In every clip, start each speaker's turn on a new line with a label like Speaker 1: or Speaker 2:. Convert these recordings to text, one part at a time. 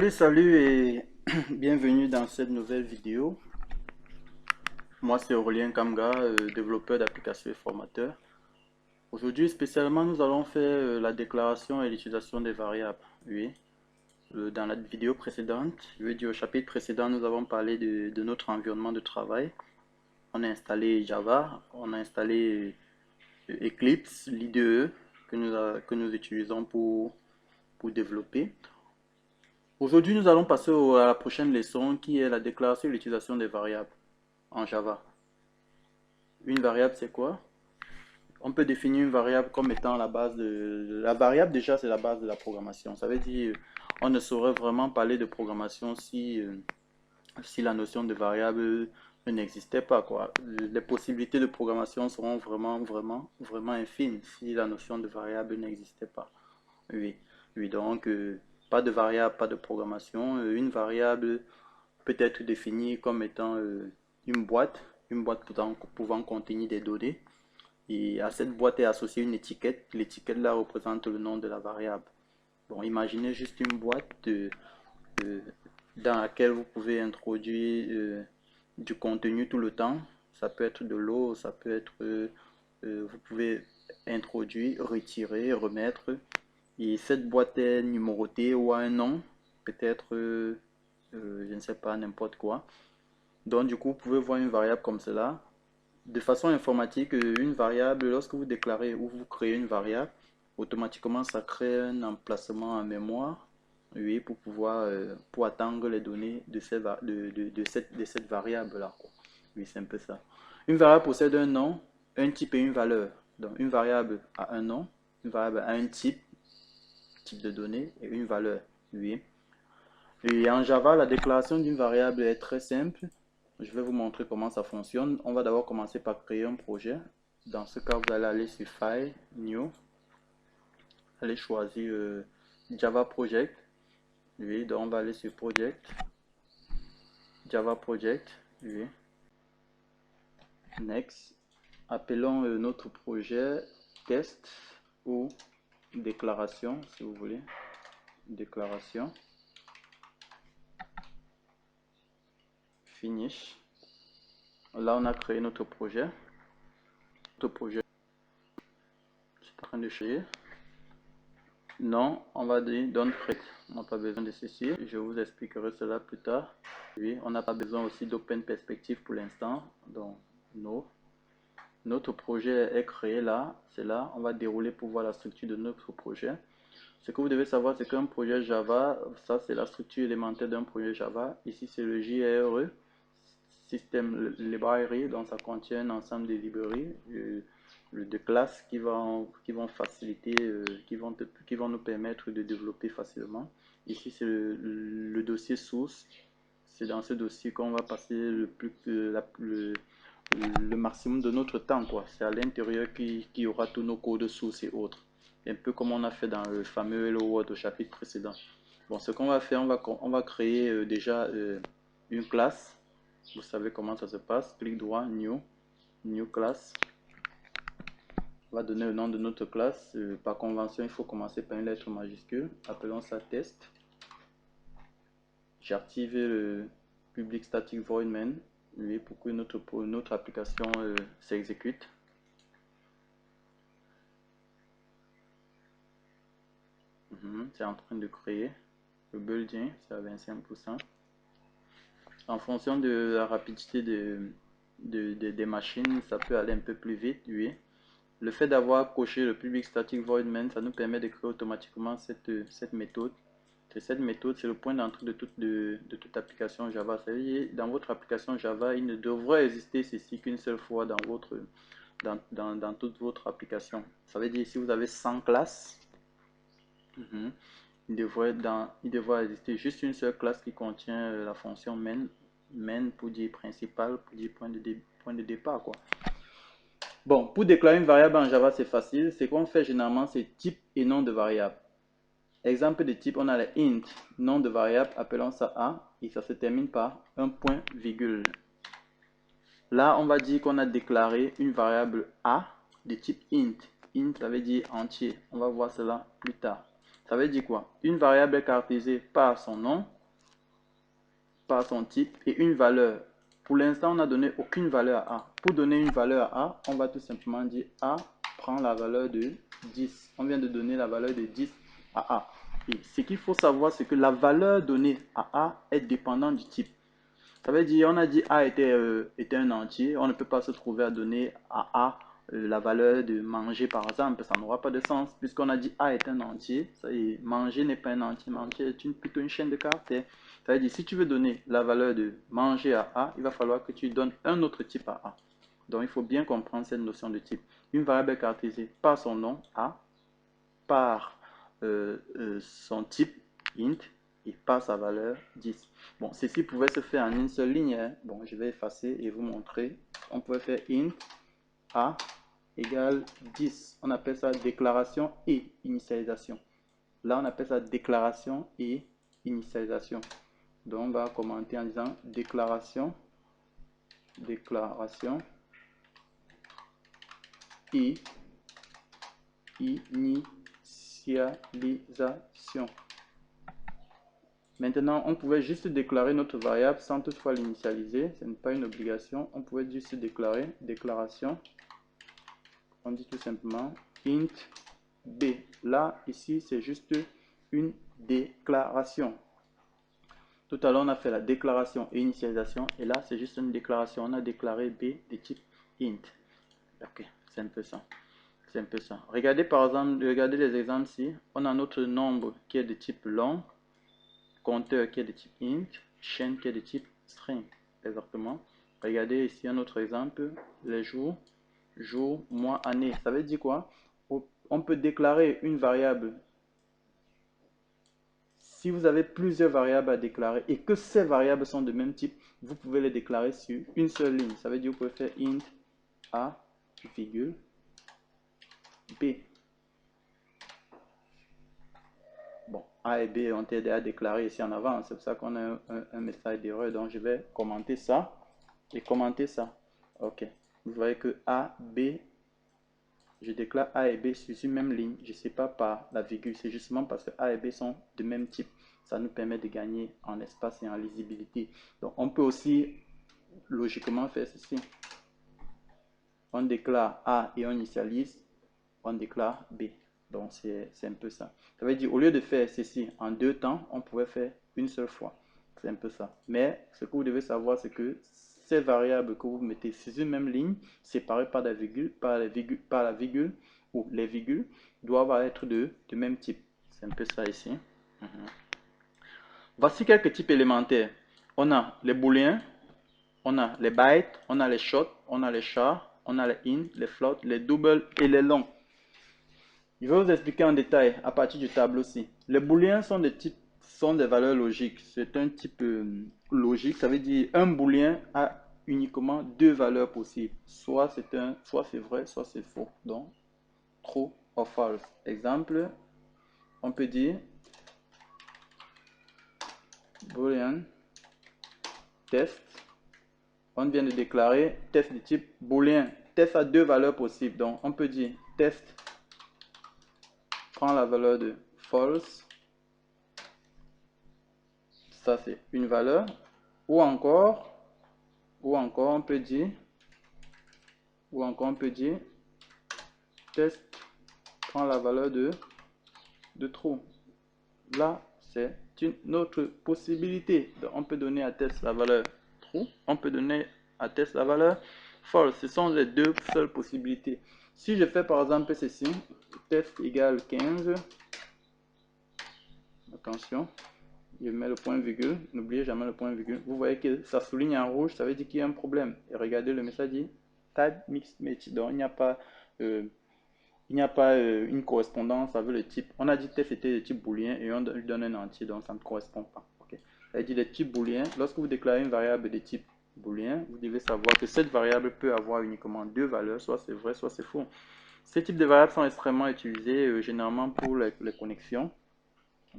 Speaker 1: Salut et bienvenue dans cette nouvelle vidéo. Moi c'est Aurélien Kamga, développeur d'applications et formateur. Aujourd'hui spécialement nous allons faire la déclaration et l'utilisation des variables. Oui. Dans la vidéo précédente, je veux dire au chapitre précédent, nous avons parlé de notre environnement de travail. On a installé Java, on a installé Eclipse, l'IDE que nous utilisons pour développer. Aujourd'hui, nous allons passer à la prochaine leçon qui est la déclaration et l'utilisation des variables en Java. Une variable, c'est quoi? On peut définir une variable comme étant la base de... La variable, déjà, c'est la base de la programmation. Ça veut dire on ne saurait vraiment parler de programmation si la notion de variable n'existait pas, quoi. Les possibilités de programmation seront vraiment infimes si la notion de variable n'existait pas. Oui, oui, donc pas de variable, pas de programmation. Une variable peut être définie comme étant une boîte pouvant contenir des données. Et à cette boîte est associée une étiquette. L'étiquette là représente le nom de la variable. Bon, imaginez juste une boîte euh, dans laquelle vous pouvez introduire du contenu tout le temps. Ça peut être de l'eau, ça peut être... vous pouvez introduire, retirer, remettre. Et cette boîte est numérotée ou a un nom, peut-être, je ne sais pas, n'importe quoi. Donc, du coup, vous pouvez voir une variable comme cela. De façon informatique, une variable, lorsque vous déclarez ou vous créez une variable, automatiquement, ça crée un emplacement en mémoire, oui, pour pouvoir, pour attendre les données de cette variable-là, quoi. Oui, c'est un peu ça. Une variable possède un nom, un type et une valeur. Donc, une variable a un nom, une variable a un type de données et une valeur. Oui. Et en Java, la déclaration d'une variable est très simple. Je vais vous montrer comment ça fonctionne. On va d'abord commencer par créer un projet. Dans ce cas, vous allez aller sur File, New, allez choisir Java Project. Oui, donc on va aller sur Project, Java Project. Oui. Next. Appelons notre projet test ou déclaration, si vous voulez. Déclaration. Finish. Là, on a créé notre projet. Notre projet est en train de créer. Non, on va dire don't create. On n'a pas besoin de ceci. Je vous expliquerai cela plus tard. Oui, on n'a pas besoin aussi d'open perspective pour l'instant. Donc, no. Notre projet est créé là. C'est là. On va dérouler pour voir la structure de notre projet. Ce que vous devez savoir, c'est qu'un projet Java, ça c'est la structure élémentaire d'un projet Java. Ici, c'est le JRE, System Library, donc ça contient un ensemble de librairies, de classes qui vont faciliter, qui vont nous permettre de développer facilement. Ici, c'est le dossier source. C'est dans ce dossier qu'on va passer le maximum de notre temps, quoi. C'est à l'intérieur qu'il y aura tous nos codes sources et autres. Un peu comme on a fait dans le fameux Hello World au chapitre précédent. Bon, ce qu'on va faire, on va créer déjà une classe. Vous savez comment ça se passe. Clic droit, New Class. On va donner le nom de notre classe. Par convention, il faut commencer par une lettre majuscule. Appelons ça test. J'ai activé le public static void main, oui, pour que notre application s'exécute. C'est en train de créer. Le building, c'est à 25%. En fonction de la rapidité des machines, ça peut aller un peu plus vite, oui. Le fait d'avoir coché le public static void main, ça nous permet de créer automatiquement cette méthode. Cette méthode, c'est le point d'entrée de toute application Java. Ça veut dire, dans votre application Java, il ne devrait exister ceci qu'une seule fois dans toute votre application. Ça veut dire, si vous avez 100 classes, il devrait exister juste une seule classe qui contient la fonction main pour dire principal, pour dire point de départ, quoi. Bon, pour déclarer une variable en Java, c'est facile. Ce qu'on fait généralement, c'est type et nom de variable. Exemple de type, on a le int, nom de variable, appelons ça A, et ça se termine par un point virgule. Là, on va dire qu'on a déclaré une variable A de type int. Int, ça veut dire entier. On va voir cela plus tard. Ça veut dire quoi? Une variable est caractérisée par son nom, par son type et une valeur. Pour l'instant, on n'a donné aucune valeur à A. Pour donner une valeur à A, on va tout simplement dire A prend la valeur de 10. On vient de donner la valeur de 10 à A. Et ce qu'il faut savoir, c'est que la valeur donnée à A est dépendante du type. Ça veut dire, on a dit A était un entier. On ne peut pas se trouver à donner à A la valeur de manger par exemple. Ça n'aura pas de sens puisqu'on a dit A est un entier. Ça y est, manger n'est pas un entier. Manger est plutôt une chaîne de caractères. Ça veut dire, si tu veux donner la valeur de manger à A, il va falloir que tu donnes un autre type à A. Donc, il faut bien comprendre cette notion de type. Une variable est caractérisée par son nom, A, par son type, int, et par sa valeur, 10. Bon, ceci pouvait se faire en une seule ligne. Hein. Bon, je vais effacer et vous montrer. On pouvait faire int A égale 10. On appelle ça déclaration et initialisation. Là, on appelle ça déclaration et initialisation. Donc, on va commenter en disant déclaration et initialisation. Maintenant, on pouvait juste déclarer notre variable sans toutefois l'initialiser. Ce n'est pas une obligation. On pouvait juste déclarer déclaration. On dit tout simplement int b. Là, ici, c'est juste une déclaration. Tout à l'heure, on a fait la déclaration et initialisation. Et là, c'est juste une déclaration. On a déclaré b de type int. Ok, c'est un peu ça. C'est un peu ça. Regardez par exemple, regardez les exemples ici. On a notre nombre qui est de type long, compteur qui est de type int, chaîne qui est de type string. Exactement. Regardez ici un autre exemple. Les jours, jour, mois, année. Ça veut dire quoi? On peut déclarer une variable. Si vous avez plusieurs variables à déclarer et que ces variables sont de même type, vous pouvez les déclarer sur une seule ligne. Ça veut dire que vous pouvez faire int a, virgule, b. Bon, A et B ont été déjà déclarés ici en avant. C'est pour ça qu'on a un message d'erreur. Donc, je vais commenter ça et commenter ça. OK. Vous voyez que A, B, je déclare A et B sur une même ligne. Je ne sais pas par la virgule. C'est justement parce que A et B sont de même type. Ça nous permet de gagner en espace et en lisibilité. Donc, on peut aussi logiquement faire ceci. On déclare A et on initialise. On déclare B. Donc, c'est un peu ça. Ça veut dire, au lieu de faire ceci en deux temps, on pouvait faire une seule fois. C'est un peu ça. Mais ce que vous devez savoir, c'est que ces variables que vous mettez sur une même ligne, séparées par la virgule, ou les virgules, doivent être de même type. C'est un peu ça ici. Voici quelques types élémentaires. On a les booléens, on a les bytes, on a les short, on a les chars, on a les int, les float, les doubles et les longs. Je vais vous expliquer en détail à partir du tableau-ci. Les booléens sont des valeurs logiques. C'est un type logique. Ça veut dire un booléen a uniquement deux valeurs possibles. Soit c'est vrai, soit c'est faux. Donc, true or false. Exemple, on peut dire boolean test. On vient de déclarer test de type booléen. Test a deux valeurs possibles. Donc, on peut dire test prend la valeur de false. Ça, c'est une valeur. Ou encore on peut dire test prend la valeur de true. Là, c'est une autre possibilité. Donc, on peut donner à test la valeur true. On peut donner à test la valeur false. Ce sont les deux seules possibilités. Si je fais par exemple ceci, test égale 15. Attention. Je mets le point virgule, n'oubliez jamais le point virgule. Vous voyez que ça souligne en rouge, ça veut dire qu'il y a un problème. Et regardez, le message dit type mixed match. Donc il n'y a pas, une correspondance avec le type. On a dit test était de type booléen et on lui donne un entier, donc ça ne correspond pas. Okay. Ça veut dire le type booléen. Lorsque vous déclarez une variable de type booléen, vous devez savoir que cette variable peut avoir uniquement deux valeurs, soit c'est vrai, soit c'est faux. Ces types de variables sont extrêmement utilisés généralement pour les connexions.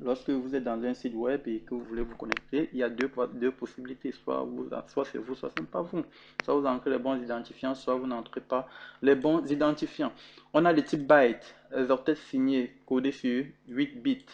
Speaker 1: Lorsque vous êtes dans un site web et que vous voulez vous connecter, il y a deux possibilités. Soit c'est vous, soit ce n'est pas vous. Soit vous entrez les bons identifiants, soit vous n'entrez pas les bons identifiants. On a les types bytes, octets signés, codés sur 8 bits.